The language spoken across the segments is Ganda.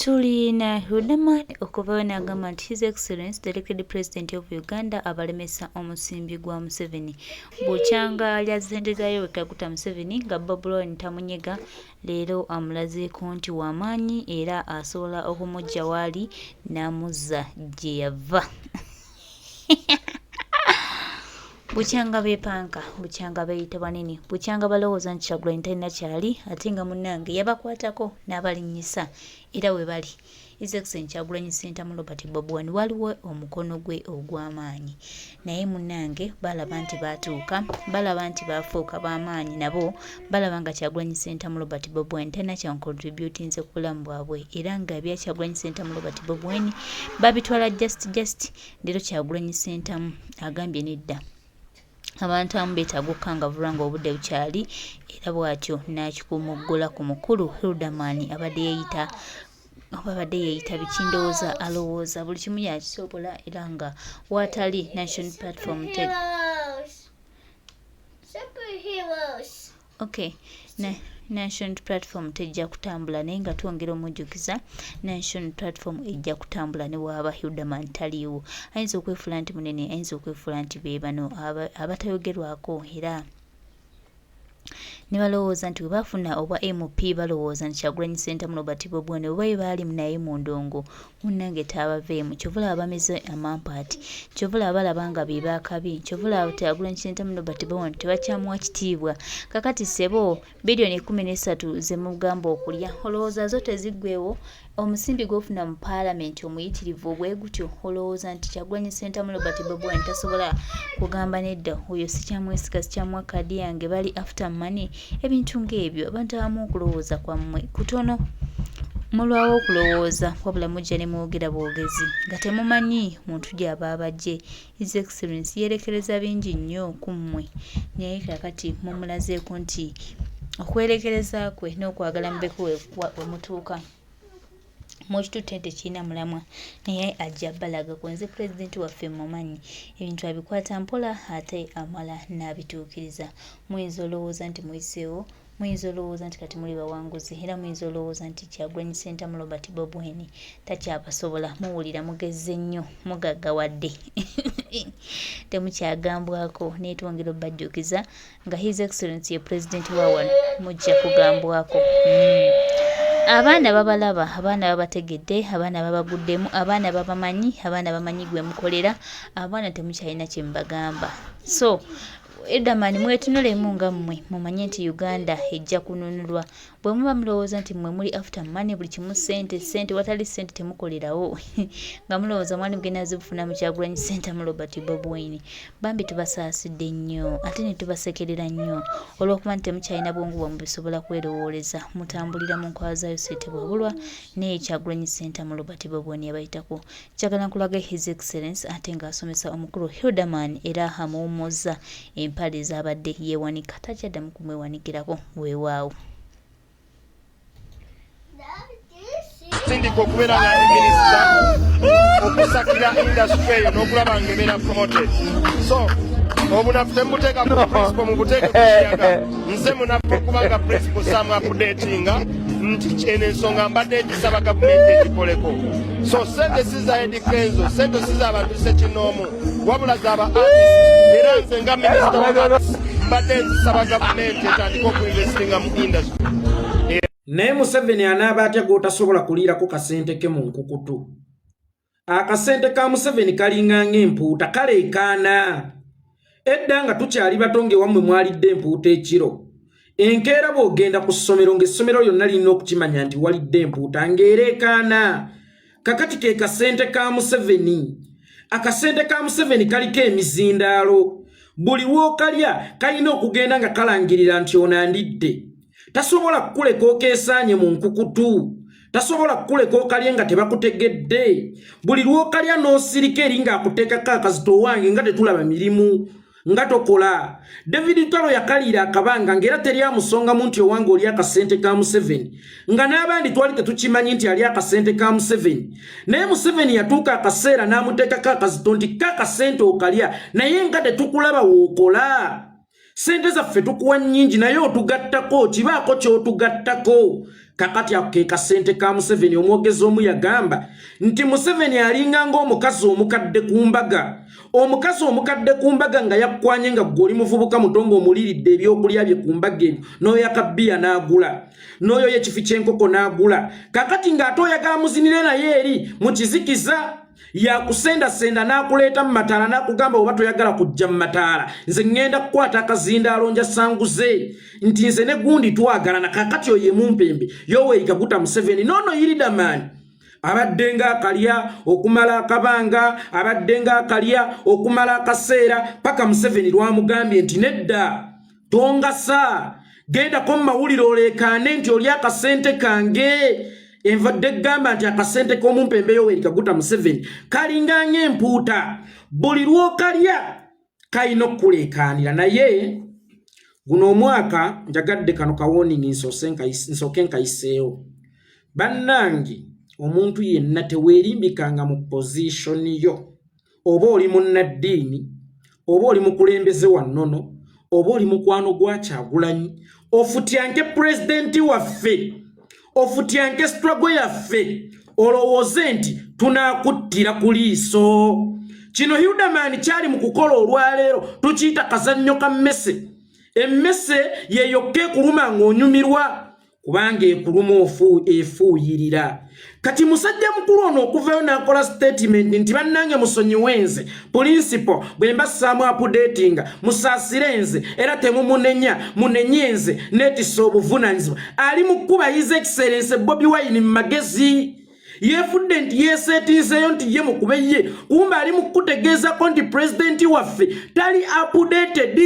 Tulina Hilderman okuva n'agamba nti His Excellency the elected President of Uganda abalemesa omusimbi gwa Museveni. Bukyanga lyazendezayo wekaguta Museveni nga Bobi Wine tamunyega leero amulazeeko nti w'amaanyi era asobola okumujja waali n'amuzza gye yava. Bukyanga beepanka, bukyanga beeyita banene, bukyanga balowooza nti Kyagulanyi talina kyali ate nga munnange yabakwatako n'abalinnyisa era we bali. His Excellency Kyagulanyi Ssentamu Robert Bobi Wine waliwo omukono gwe ogw'amaanyi naye munnange balaba nti baatuuka, balaba nti baafuuka b'amaanyi nabo balaba nga Kyagulanyi Ssentamu Robert Bobi Wine talina kyankontributinze ku bulamu bwabwe era nga ebya Kyagulanyi Ssentamu Robert Bobi Wine babitwala just leero Kyagulanyi Ssentamu agambye nedda. Abantu abamu beetaaga okukangavulwa nga obudde bukyali era bw'atyo n'akikumuggula ku mukulu Hilderman abadde yeeyita bikindowooza alowooza buli kimu yakisobola era nga waatali National Platform National Platform tejja kutambula naye nga twongera omujjukiza National Platform ejja kutambula ne waaba Hilderman taliiwo. Ayinza okwefuula nti munene, ayinza okwefuula nti be bano abatayogerwako era ne balowooza nti we bafuna obwa MP balowooza nti Kyagulanyi Ssentamu Robert Bobi Wine oba baali naye mu ndongo munnange taabaveemu. Kyovula abameze amampaati, kyovula balaba nga be baakabi, kyovula Kyagulanyi Ssentamu Robert Bobi Wine tebakyamuwa kitiibwa. Kakati ssebo biliyoni 13 ze mugamba okulya olowooza zo teziggweewo. Omusimbi gw'ofuna mu paalamenti omuyitirivu bwe gutyo olowooza nti Kyagulanyi Ssentamu Robert Bobi Wine tasobola kugamba nedda oyo sikyamwesiga sikyamuwa kadi yange bali after money. Ebintu ng'ebyo abantu abamu okulowooza kwammwe kutono mulwawo okulowooza wabula mujja ne mwogera bwogezi nga temumanyi muntu gy'aba abajje. His Excellency yeerekereza bingi nnyo ku mmwe naye kakati mumulazeeko nti okwerekereza kwe n'okwagala mubeko we mutuuka mukitutte tekirina mulamwa naye ajja balaga ku nze pulezidenti waffe mumanyi ebintu abikwata mpola ate amala n'abituukiriza. Muyinza olowooza nti muyiseewo, muyinza olowooza nti kati muli bawanguzi era muyinza olowooza nti Kyagulanyi Ssentamu Robert Bobi Wine takyabasobola. Muwulira mugezze nnyo mugaggawadde temukyagambwako naye twongera obbajjukiza nga His Excellency ye pulezidenti wa wano mujja kugambwako. Abaana babalaba, abaana babategedde, abaana babaguddemu, abaana babamanyi, abaana bamanyi gwe mukolera, abaana temukyalina kye mubagamba. So Hilderman mwetunulemu nga mmwe mumanye nti Uganda ejja kununulwa. Bwe muba mulowooza nti mmwe muli after money buli kimu ssente watali ssente temukolerawo nga mulowooza mwani mugenda zibufuna mu Kyagulanyi Ssentamu Robert Bobi Wine bambi tubasaasidde nnyo ate ne tubasekerera nnyo olw'okuba nti temukyalina bwongu bwammwe busobola kwerowooleza mutambulira mu nkwawa zaayo seetebwabulwa naye Kyagulanyi Ssentamu Robert Bobi Wine yabayitako. Kyagala nkulaga His Excellency ate ng'asomesa omukulu Hilderman era amuwummuzza empale z'abadde yeewanika takyaddamu kumwewanikirako weewaawo. Sindiko okubeera nga minisita okusakira industry eyo n'okulaba ng'ebeera promoted. So obunafu temubuteeka ku principle mubuteeke ku kiyaga. Nze munafu okubanga principle samu updatinga nti eno ensonga mbadde ngisaba gavumenti egikoleko. So sente sizaayedi kenzo, sente sizaabantu sekinoomu wabula z'aba artist era nze nga minisita wa artist mbadde nzisaba gavumenti etandika okuinvestinga mu industry. Naye Museveni anaaba atya gw'otasobola kuliirako kasente ke mu nkukutu. Akasente ka Museveni kalinga ng'empuuta kaleekaana. Edda nga tukyali bato ng'ewammwe mwalidde empuuta ekiro. Enkeera bw'ogenda ku ssomero ng'essomero lyonna lirina okukimanya nti walidde empuuta ng'ereekaana. Kakati ke kasente ka Museveni. Akasente ka Museveni kaliko emizindaalo. Buli w'okalya kalina okugenda nga kalangirira nti onandidde. Tasobola kukuleka okeesaanye mu nkukutu. Tasobola kukuleka okalye nga tebakutegedde. Buli lw'okalya n'osirika eri ng'akuteekako akazito wange nga tetulaba mirimu nga tokola. David Talo yakaliira akabanga ng'era teri amusongamu nti owange oli akasente ka Museveni nga n'abandi twali tetukimanyi nti ali akasente ka Museveni. Naye Museveni yatuuka akaseera n'amuteekako akazito nti kakasente okalya naye nga tetukulaba w'okola. Sente zaffe tukuwa nnyingi naye otugattako kibaako ky'otugattako. kakati ake kasente ka Museveni omwogezi omu yagamba nti Museveni alinga ng'omukazi omukadde ku mbaga omukazi omukadde ku mbaga nga yakwanye nga goli muvubuka mutongo omuliridde ebyokulya bye ku mbaga ebyo n'oyo yakabbiya n'agula n'oyo yekifi ky'enkoko n'agula kakati ng'ate oyagala muzinire naye eri mu kizikiza yakusendasenda n'akuleeta mu mataala n'akugamba oba toyagala kujja mu mataala nze ŋŋenda kukwata akazindaalo nja sanguze nti nze ne gundi twagalana kakati oyo ye mumpembe Yoweri Kaguta Museveni nono Hilderman abadde nga akalya okumala akabanga abadde nga akalya okumala akaseera paka Museveni lwamugambye nti nedda tongasa gendako mu mawulire oleekaane nti oli akasente kange envadde gamba nti akasente k'omumpembe Yoweri Kaguta Museveni kalinga ng'empuuta buli lw'okalya kalina okuleekaanira naye guno omwaka njagadde kano kawoningi nsooke nkayiseewo bannange omuntu yenna teweerimbikanga mu pozishoni yo oba oli munnaddiini oba oli mukulembeze wa nnono oba oli mukwano gwa Kyagulanyi ofutyanke pulezidenti waffe ofutyanke struggle yaffe olowooze nti tunaakuttira ku liiso kino Hilderman kyali mu kukola olwaleero tukiyita kazannyo ka mmese emmese yeyokke ekuluma ng'onyumirwa kubanga ekuluma efuuyirira kati musajja mukulu ono okuvayo n'akola statement nti bannange musonyiwe nze principal bwe mbassaamu updatinga musaasire nze era temumunenya munenye nze neetissa obuvunaanyizibwa ali mu kkuba his excellence Bobi Wine mu magezi yefudde nti yeeseetinzeeyo nti ye mukube ye kumba ali mu kutegeezako nti pulezidenti waffe tali updated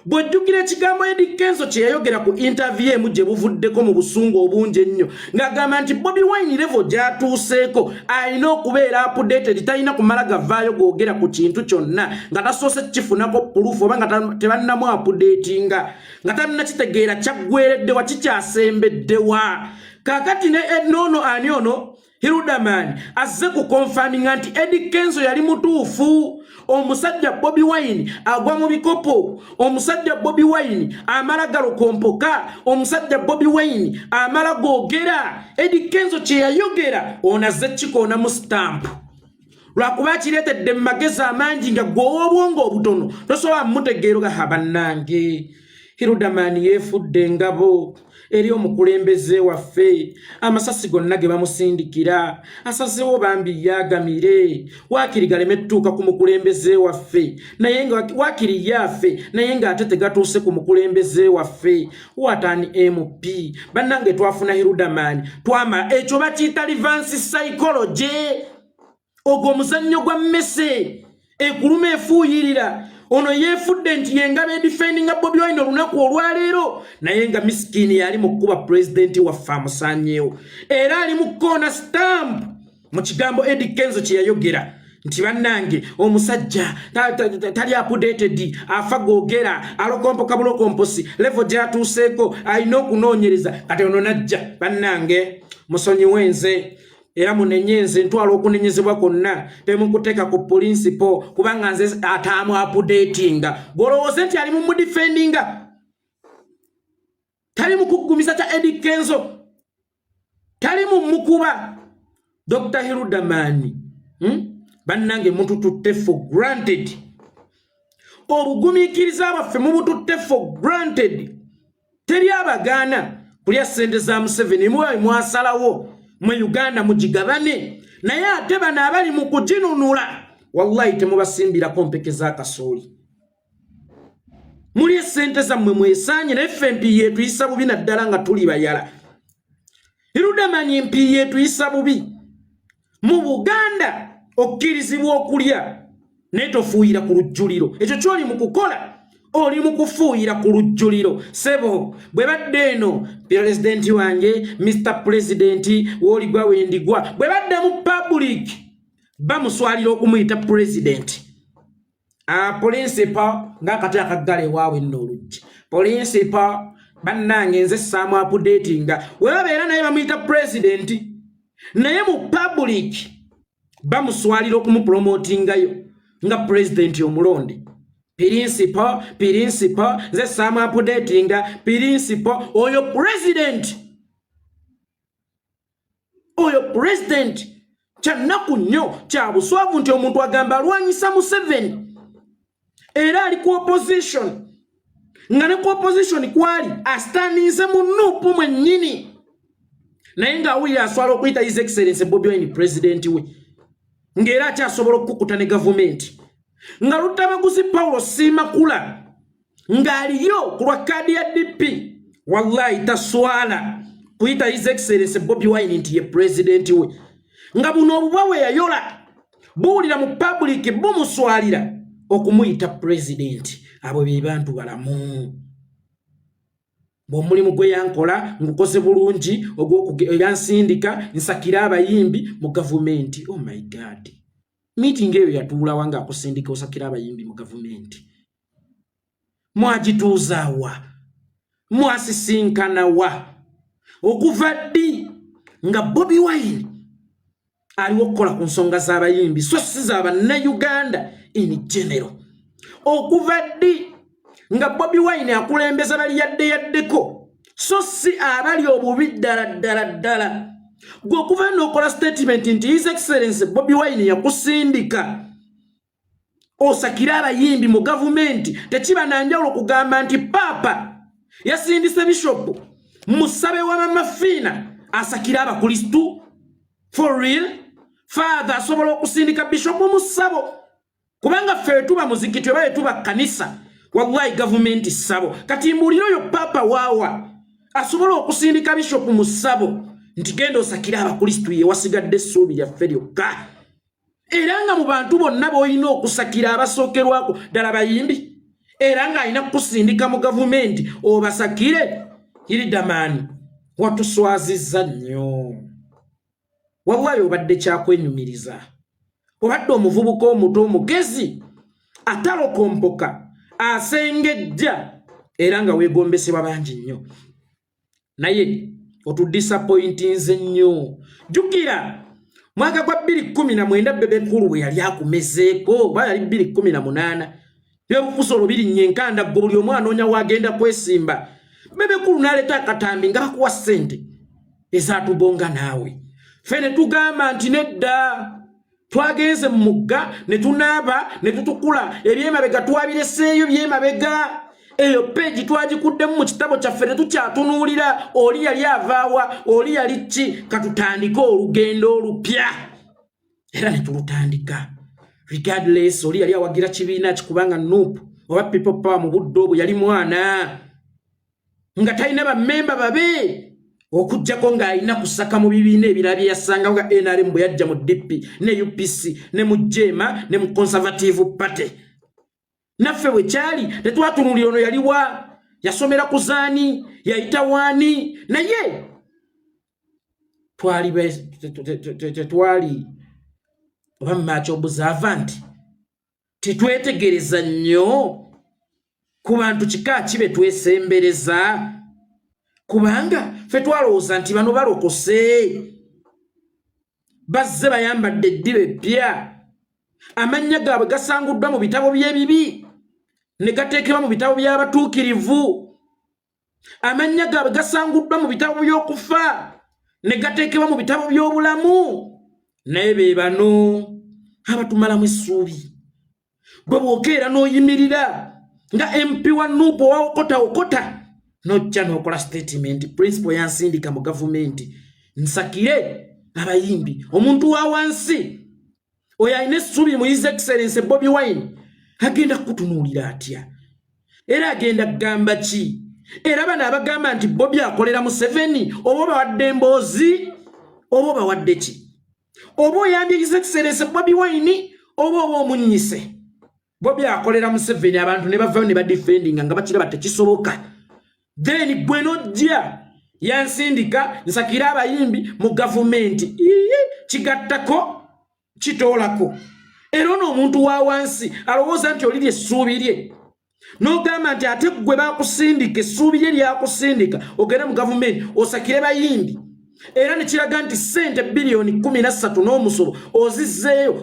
bw'ojjukira ekigambo Eddy Kenzo kye yayogera ku interview emu gye buvuddeko mu busungu obungi ennyo ng'agamba nti Bobi Wine level gy'atuuseeko alina okubeera updated talina kumala gavaayo googera ku kintu kyonna nga tasoose kifunako proof oba nga tebannamu updatinga nga tannakitegeera kyaggwereddewa kikyasembeddewa kaakati ne noono ani ono Hilderman azze ku confirminga nti Eddy Kenzo yali mutuufu omusajja Bobi Wine agwa mu bikopo omusajja Bobi Wine amala galokompoka omusajja Bobi Wine amala googera Eddy Kenzo kye yayogera onazze kikoona mu stamp lwakuba kireetedde mu magezi amangi nga gwowa obwongo obutono tosobola mutegeero ga bannange Hilderman yeefudde ngabo eri omukulembeze waffe amasasi gonna ge bamusindikira asazeewo bambi yagamire waakiri galeme tutuuka ku mukulembeze waffe naye nga waakiri yaffe naye ng'ate tegatuuse ku mukulembeze waffe watani MP bannange twafuna Hilderman twamala ekyo bakiyita reverse psychology ogwo omuzannyo gwa mmese ekuluma efuuyirira ono yefudde nti yenga defendinga Bobi Wine olunaku olwaleero naye nga miskini yali mu kuba pulezidenti waffe amusaanyeewo era ali mu koona stamp mu kigambo Eddy Kenzo kye yayogera nti bannange omusajja tali updated afa googera alokompoka bulokomposi level gy'atuuseeko alina okunoonyereza kati ono najja bannange musonyiwe nze era munenye nze ntwala okunenyezebwa konna temukuteeka ku principal kubanga nze ataamu updatinga golowooze nti ali mu mudefendinga tali mu kuggumisa kya Eddy Kenzo tali mu mukuba Dr. Hilderman bannange mutututte for granted obugumiikiriza abaffe mubututte for granted teri abagaana kulya ssente za Museveni mubawe mwasalawo mu Uganda mugigabane naye ate bano abali mu kuginunula wallahi temubasimbirako mpeke za kasooli muli essente zammwe mwesaanye naye ffe MP yeetu yisa bubi naddala nga tuli bayala Hilderman MP yeetu yisa bubi mu Buganda okkirizibwa okulya naye tofuuyira ku lujjuliro ekyo kyoli mu kukola oli mu kufuuyira ku lujjuliro sebo bwe badde eno pulezidenti wange Mr. President w'oligwa wendigwa bwe badde mu public bamuswalira okumuyita president principal ng'akati akaggala ewaabwe nno oluggi principal bannange nze ssaamu updatinga we babeera naye bamuyita president naye mu public bamuswalira okumupromotingayo nga president omulonde principal nze ssaamu updatinga principal oyo president president kyanaku nnyo kya buswavu nti omuntu agamba alwanyisa Museveni era ali ku opposition nga ne ku opposition kwali astanize mu Nuupu mwennyini naye ng'awulira aswala okuyita His Excellency Bobi Wine president we ng'era akyasobola okukuta ne gavumenti nga Lutabaguzi Paulo Simakula ng'aliyo ku lwa kaadi ya DP wallahi taswala kuyita His Excellency Bobi Wine nti ye president we nga buno obubwawe yayola buwulira mu public bumuswalira okumuyita president abo be bantu balamu bw'omulimu gwe yankola ngukoze bulungi ogw'okuyansindika nsakira abayimbi mu gavumenti. Oh my God, meeting eyo yatuula wanga akusindika osakira abayimbi mu gavumenti mwagituuza wa mwasisinkana wa okuva ddi nga Bobi Wine aliwo okukola ku nsonga z'abayimbi so si z'Abannayuganda in general? Okuva ddi nga Bobi Wine akulembeza bali yaddeko so si abali obubi ddala gwe okuva n'okola statement nti His Excellency Bobi Wine yakusindika osakira abayimbi mu gavumenti tekiba nanjawulo kugamba nti Papa yasindise Bishop Musabe wa Mamafiina asakira abakristu for real? Father asobola okusindika Bishop Musabo kubanga ffe tuba muzikiti oba tuba kanisa wallahi gavumenti sabo kati mbuliro yo Papa wawa asobola okusindika Bishop Musabo nti genda osakira abakristu ye wasigadde essuubi lyaffe lyokka era nga mu bantu bonna boyina okusakira abasookerwako ddala bayimbi era nga alina kusindika mu gavumenti obasakire Hilderman watuswazizza nnyo wallahi obadde kyakwenyumiriza obadde omuvubuka omuto omugezi atalokompoka asengejja era nga weegombesebwa bangi nnyo naye otudisappointinze nnyo. Jukira mwaka gwa 2019 Bebekulu bwe yali akumezeeko ba yali 2018 yebukusolo biri nyenkanda ggo buli omwana onya wagenda kwesimba Bebekulu naleta akatambi nga bakuwa ssente ezatubonga naawe fene tugamba nti nedda twagenze mu mugga ne tunaaba ne tutukula ebyemabega twabireseeyo byemabega eyo peji twagikuddemu mu kitabo kyaffe ne tukyatunuulira oli yali avaawa oli yali ki katutandika olugendo olupya era ne tulutandika regardless oli yali awagira kibiina kikubanga Nuupu oba People Power mu budde obwo yali mwana nga talina bammemba babe okujjako ng'alina kusaka mu bibiina ebirala bye yasanga nga NRM bwe yajja mu DP ne UPC ne mu Jema ne mu Conservative Party naffe bwe kyali tetwatunuulira ono yali wa yasomera ku zaani yayita waani naye tetwali oba mumaaki obuzaava nti tetwetegereza nnyo ku bantu kika kibe twesembereza kubanga ffe twalowooza nti bano balokose bazze bayambadde eddiba eppya amannya gaabwe gasanguddwa mu bitabo by'ebibi ne gateekebwa mu bitabo by'abatuukirivu amannya gaabwe gasanguddwa mu bitabo by'okufa ne gateekebwa mu bitabo by'obulamu naye be bano abatumalamu essuubi gwe bw'okeera n'oyimirira nga MP wa Nuupu okota nojja n'okola statement principal yansindika mu gavumenti nsakire abayimbi omuntu wa wansi oyo alina essuubi mu His Excellency Bobi Wine agenda kutunuulira atya era agenda kugamba ki era bano abagamba nti Bobi akolera Museveni oba bawadde emboozi oba bawadde ki oba oyambye His Excellency Bobi Wine oba omunyise Bobi akolera Museveni abantu ne bava ne badefendinga nga bakiraba tekisoboka then gwe nojja yansindika nsakira abayimbi mu gavumenti kigattako kitoolako era ono omuntu wa wansi alowooza nti oliri essuubi lye n'ogamba nti ate gwe baakusindika essuubi lye lyakusindika ogenda mu gavumenti osakire bayimbi era ne kiraga nti ssente bilioni 13 n'omusolo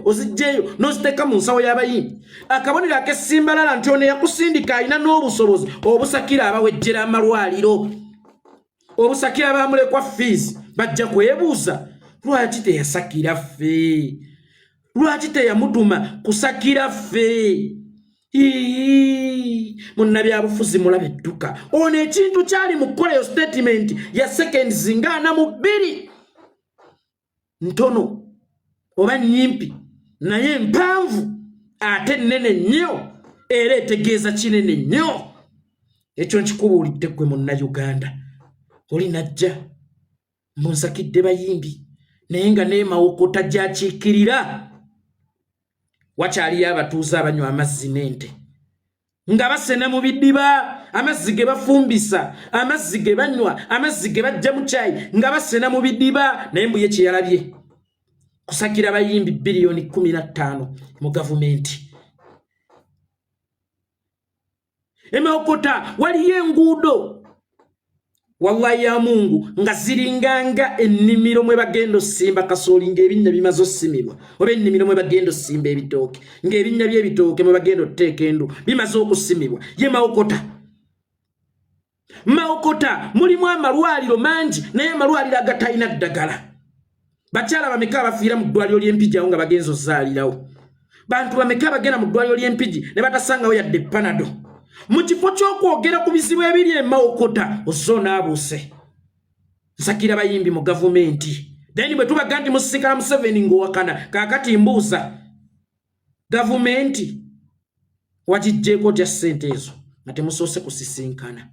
ozigjeeyo n'oziteeka mu nsawo y'abayimbi akabonero ak'essimbalala nti ono yakusindika alina n'obusobozi obusakira abawejjera amalwaliro obusakira abamulekwa fees bajja kwebuuza lwaki teyasakira ffe lwaki teyamutuma kusakira ffe munnabyabufuzi mulabe edduka ono ekintu kyali mu kukola statement ya seconds nga 42 ntono oba nyimpi naye mpanvu ate nnene nnyo era etegeeza kinene nnyo ekyo nkikubuulidde ggwe munnayuganda oli najja munsakidde bayimbi naye nga n'emawokota gyakiikirira wakyaliyo abatuuze abanywa amazzi n'ente nga basena mu biddiba amazzi ge bafumbisa amazzi ge banywa amazzi ge bajja mu caayi nga basena mu biddiba naye mbuye kye yalabye kusakira bayimbi biliyoni 15 mu gavumenti emawokota waliyo enguudo wallahi ya Mungu nga ziringanga ennimiro mwe bagendo simba kasooli ng'ebinnya bimaze osimibwa oba ennimiro mwe bagendo simba ebitooke ng'ebinnya by'ebitooke mwe bagendo teeka endu bimaze okusimibwa ye mawokota mulimu amalwaliro mangi naye amalwaliro agatalina ddagala bakyala bameka bafiira mu ddwaliro ly'empigi awo nga bagenzo zaalirawo bantu bameka bagenda mu ddwaliro ly'empigi ne batasangawo yadde panado mu kifo ky'okwogera ku bizibu ebiri emawokota ozona abuuse nsakira bayimbi mu gavumenti then bwe tubaga nti musisinkana Museveni ng'owakana kaakati mbuuza gavumenti wagijjeeko gya ssente ezo nga temusoose kusisinkana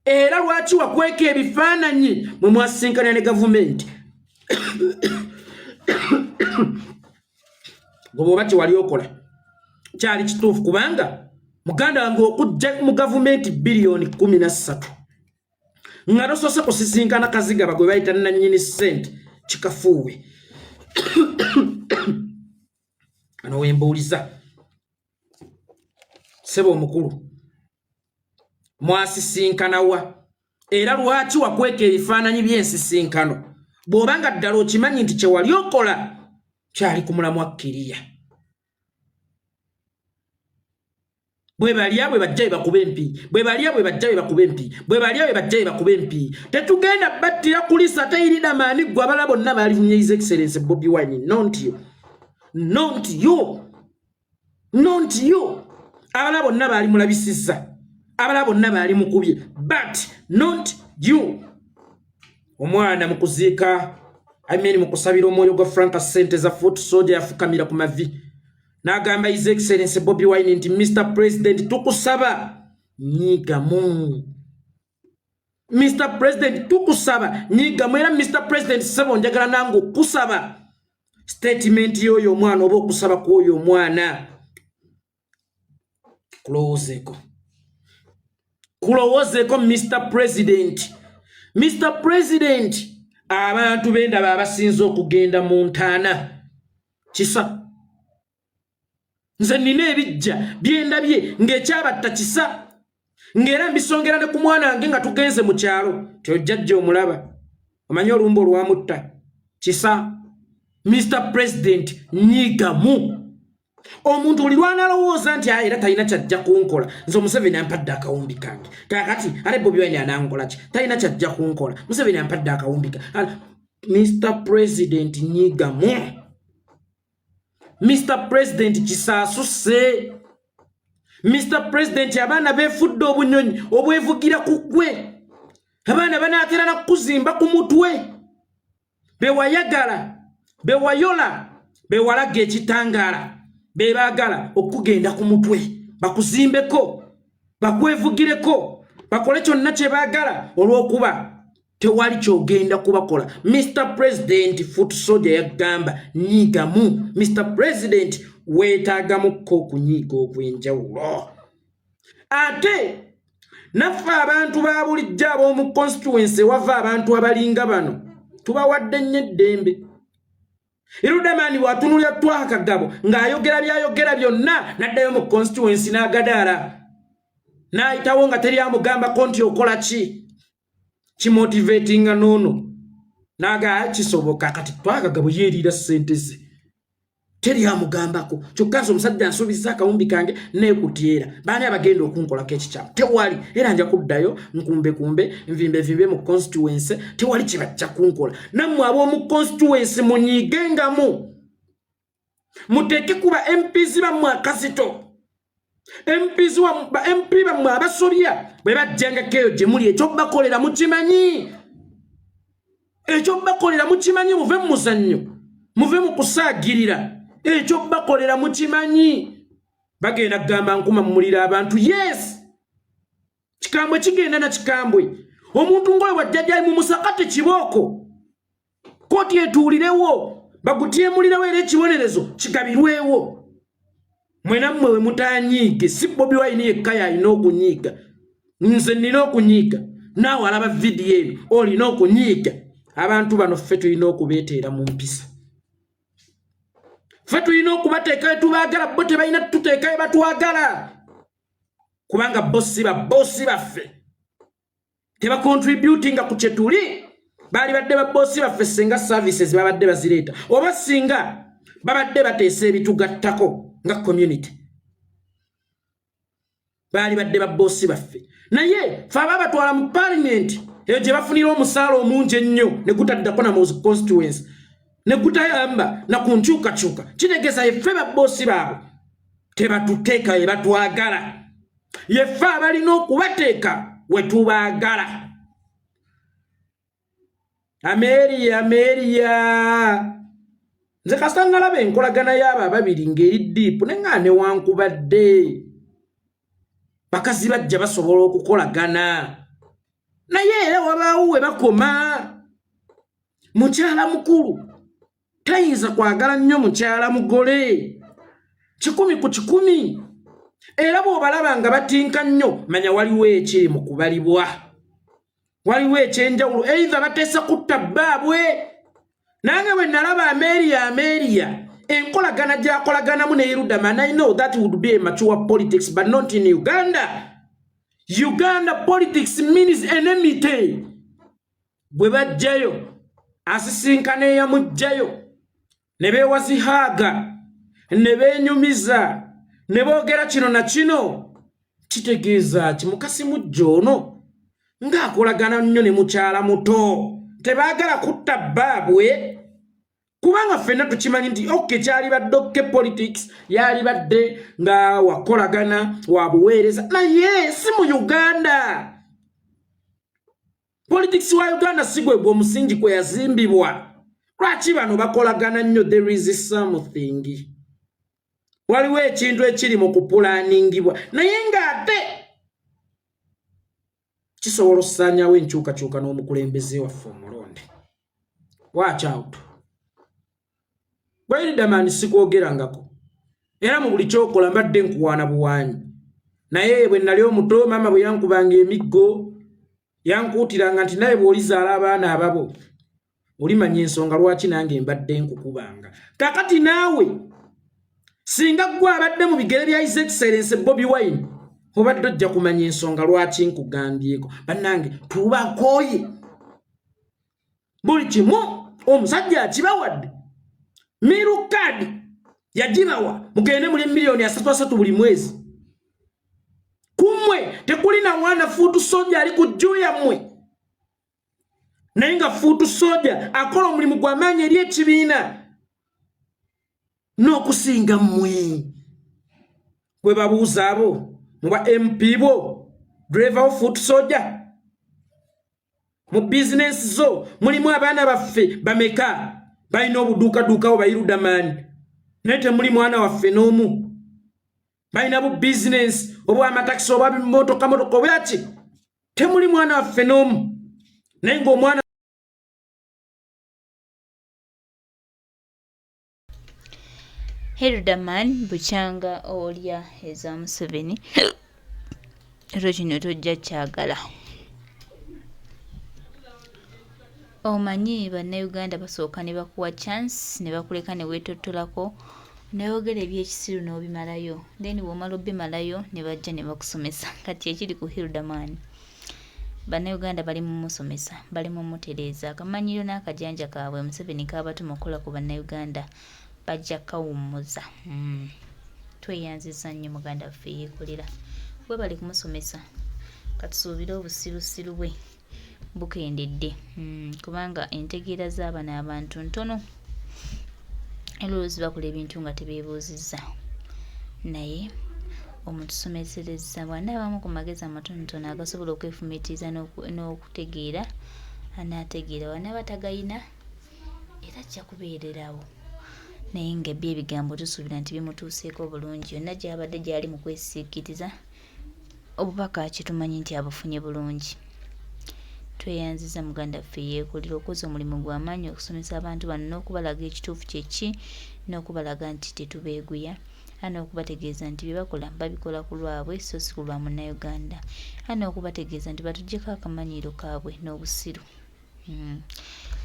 era lwaki wakweka ebifaananyi mwe mwasisinkana ne gavumenti gwe oba tewali okola kyali kituufu kubanga muganda wange okujja mu gavumenti biliyoni 13 nga tosoose kusisinkana kaziga gwe bayita nannyini ssente kikafuuwe ano wembuuliza sebo omukulu mwasisinkana wa era lwaki wakweka ebifaananyi by'ensisinkano bw'obanga ddala okimanyi nti kyewali okola kyali ku mulamu wa Kiriya bwe balya bwe bajja bakuba empi bwe balya bwe bajja bakuba empi bwe balya bwe bajja bakuba empi tetugenda battira kulisa tayirida maani gwe abala bonna baali mu His Excellency Bobi Wine not you abala bonna baali mulabisizza abala bonna baali mukubye but not you omwana mu kuziika mu kusabira omwoyo gwa Frank sente za foot soldier yafukamira ku mavi n'agamba His Excellency Bobi Wine nti Mr. President tukusaba nyigamu Mr. President tukusaba nyigamu era Mr. President sebo njagala nange okusaba statement yoyo omwana oba okusaba kwoyo omwana kulowoozeko Mr. President abantu b'endaba abasinze okugenda mu ntaana kisa nze nina ebijja byendabye ng'ekyabatta kisa ng'era mbisongera ne ku mwana wange nga tugenze mu kyalo tyojjajja omulaba omanyi olumba olwamutta kisa Mr. President nyigamu omuntu oli lwanalowooza nti era talina kyajja kunkola nze Museveni ampadde akawumbi kange kakati ate Bobi Wine anankola ki talina kyajja kunkola Museveni ampadde akawumbi kange Mr. President nyigamu Mr. President kisaasuse Mr. President abaana beefudde obunyonyi obwevugira ku ggwe abaana banaatera na kukuzimba ku mutwe bewayagala bewayola bewalaga ekitangaala bebaagala okugenda ku mutwe bakuzimbeko bakwevugireko bakole kyonna kye baagala olw'okuba tewali kyogenda kubakola Mr. President foot soldier yagamba nyigamu Mr. President weetaagamuko okunyiiga okw'enjawulo ate naffe abantu ba bulijjo ab'omu constituency wava abantu abalinga bano tubawadde nnyo eddembe Hilderman bw'atunulya Twakagabo ng'ayogera byayogera byonna n'addayo mu constituency n'agadaala n'ayitawo nga teri amugambako nti okola ki kimotivatinga nono n'aga kisoboka kati Twakagabo yeeriira ssente ze teri amugambako kyokka omusajja nsuubiza akawumbi kange neekutiera baani abagenda okunkolako ekikyamu tewali era nja kuddayo nkumbe nvimbe mu constituency tewali kye bajja kunkola nammwe ab'omu constituency munyiigengamu muteeke kuba MPs bammwe akasito MP bammwe abasobya bwe bajjangako eyo gye muli ekyobakolera mukimanyi muve mu muzannyo muve mu kusaagirira ekyo bakolera mukimanyi bagenda kugamba nkuma mumulira abantu yes kikambwe kigenda na kikambwe omuntu ngoyo wajjajja mu musakate kibooko koti etuulirewo bagutyemulirawo era ekibonerezo kigabirwewo mwena mmwe we mutanyiige si Bobi Wine yekka yalina okunyiiga nze nina okunyiiga naawe alaba vidiyo eyo olina okunyiiga abantu bano ffe tulina okubeeteera mu mpisa ffe tulina okubateekayo tubaagala bo tebalina tuteekayo batwagala kubanga bossi baffe tebacontributinga ku kye tuli baali badde babossi baffe singa services babadde bazireeta oba singa babadde bateesa ebitugattako nga community baali badde babossi baffe naye fe aba batwala mu parliament eyo gye bafunira omusaala omungi ennyo ne gutaddako na mu constituency ne gutayamba na kunkyukakyuka kitegeeza yeffe babossi baabwe tebatuteeka ye batwagala yeffe abalina okubateeka we tubaagala Ameriya nze kasita nalaba enkolagana y'abo ababiri ng'eri diipu nenga newankubadde bakazi bajja basobola okukolagana naye era wabaawo we bakoma mukyala mukulu tayinza kwagala nnyo mukyala mugole 100 ku 100 era bw'obalaba nga batinka nnyo manya waliwo ekiri mu kubalibwa waliwo ekyenjawulo either bateesa kutta bbaabwe nange bwe nalaba Ameriya enkolagana gy'akolaganamu ne Hilderman I know that would be a mature politics but not in Uganda politics means enmity bwe bajjayo asisinkana eyamugjayo ne beewazihaaga ne beenyumiza ne boogera kino na kino kitegeeza ki mukasi mujjo ono ng'akolagana nnyo ne mukyala muto tebaagala kutta bbaabwe kubanga ffenna tukimanyi nti kyali badde politics yali badde nga wakolagana wa buweereza naye si mu Uganda politics wa Uganda si gwe omusingi kwe yazimbibwa lwaki bano bakolagana nnyo there is something waliwo ekintu ekiri mu kupulaaningibwa naye ng'ate kisobola okusaanyawo enkyukakyuka n'omukulembeze waffe omulonde watch out Hilderman sikwogerangako era mu buli kyokola mbadde nkuwaana buwaanyi naye bwe nali omuto maama bwe yankubanga emiggo yankuutiranga nti naye bw'olizaala abaana ababo olimanya ensonga lwaki nange mbadde nkukubanga kakati naawe singa gwe abadde mu bigere bya His Excellency Bobi Wine obadde ojja kumanya ensonga lwaki nkugambyeko bannange tubakooye buli kimu omusajja akibawadde miru kadi yagibawa mugende muli milioni 3 buli mwezi kumwe tekuli na mwana fuutu soja ali ku jjuu yammwe naye nga fuutu soja akola omulimu gw'amaanyi eri ekibiina n'okusinga mmwe bwe babuuza abo muba MP bo driver of fuutu soja mu bizinesi zo mulimu abaana baffe bameka balina obuduukaduukawo ba Hilderman naye temuli mwana waffe n'omu balina bu bizinesi obw'amatakisi obwa bimotoka obwaki temuli mwana waffe n'omu naye ng'omwana Hilderman Bukya Alya eza Museveni era kino tojja kyagala omanyi bannayuganda basooka ne bakuwa chance ne bakuleka ne weetottolako nayogera ebyekisiru n'obimalayo then bw'omala obimalayo ne bajja ne bakusomesa kati ekiri ku Hilderman bannayuganda bali mu musomesa bali mu mutereeza akamanyiro n'akajanja kaabwe Museveni kaabatuma okukola ku bannayuganda bajja kawummuza. Tweyanziza nnyo muganda waffe yeekolera bwe bali kumusomesa katusuubire obusirusiru bwe bukendedde kubanga entegeera z'abana abantu ntono era oluusi bakola ebintu nga tebeebuuzizza naye omutusomesereza bw'anaabamu ku magezi amatonotono agasobola okwefumiitiriza n'okutegeera anaategeera bw'anaaba tagayina era ajja kubeererawo naye nga ebigambo tusuubira nti bimutuuseeko bulungi yonna gy'abadde gy'ali mu kwesiikiriza obubaka kitumanyi nti abufunye bulungi. Tweyanziza muganda waffe yeekolera okoze omulimu gw'amaanyi okusomesa abantu bano n'okubalaga ekituufu kye ki n'okubalaga nti tetubeeguya n'okubategeeza nti bye bakola babikola ku lwabwe so si ku lwa munnayuganda n'okubategeeza nti batuggyeko akamanyiiro kaabwe n'obusiru.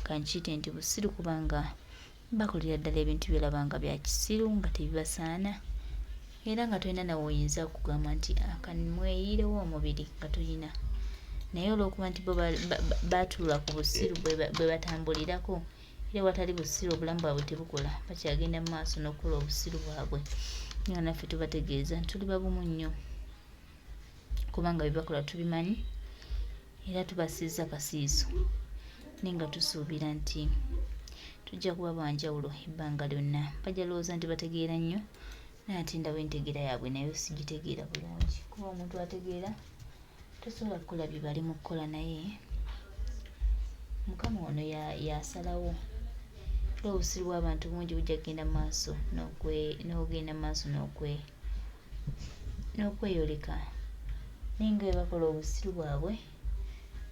Kankiyite nti busiru kubanga bakolera ddala ebintu byolaba nga bya kisiru nga tebibasaana era nga tolina nawe oyinza okugamba nti akanmweyirewo omubiri nga tolina naye olw'okuba nti bo baatuula ku busiru bwe batambulirako era watali busiru obulamu bwabwe tebukola bakyagenda mu maaso n'okukola obusiru bwabwe nga naffe tubategeeza nti tuli babumu nnyo kubanga bye bakola tubimanyi era tubasiiza kasiiso naye nga tusuubira nti tujja kuba bwanjawulo ebbanga lyonna. Bajja lowooza nti bategeera nnyo naye ate ndaba entegeera yaabwe naye sigitegeera bulungi kuba omuntu ategeera tosobola kukola bye bali mu kukola naye mukama ono yasalawo era obusiru bw'abantu bungi bujja kugenda mu maaso n'ogenda mu maaso n'okweyoleka naye nga bwe bakola obusiru bwabwe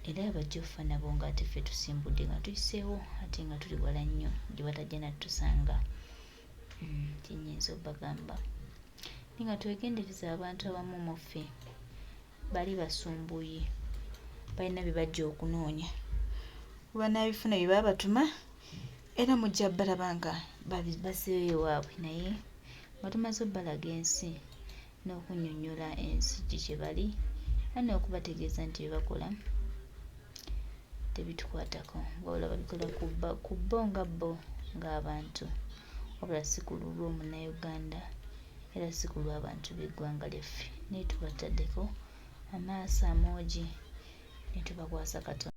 era bajja okufa nabo nga ate ffe tusimbudde nga tuyiseewo ate nga tuli wala nnyo gye batajja nattusanga. Kinyinza obbagamba naye nga twegendereza abantu abamu muffe bali basumbuye balina bye bajja okunoonya kuba n'abifuna bye baba batuma era mujja balaba nga baseeyo ewaabwe naye nga tumaze obbalaga ensi n'okunnyonnyola ensi gye bali n'okubategeeza nti bye bakola tebitukwatako wabula babikola ku bo nga bo ng'abantu wabula si ku lulwo munnayuganda era si ku lw'abantu b'eggwanga lyaffe naye tubataddeko amaaso amoogi ne tubakwasa Katonda.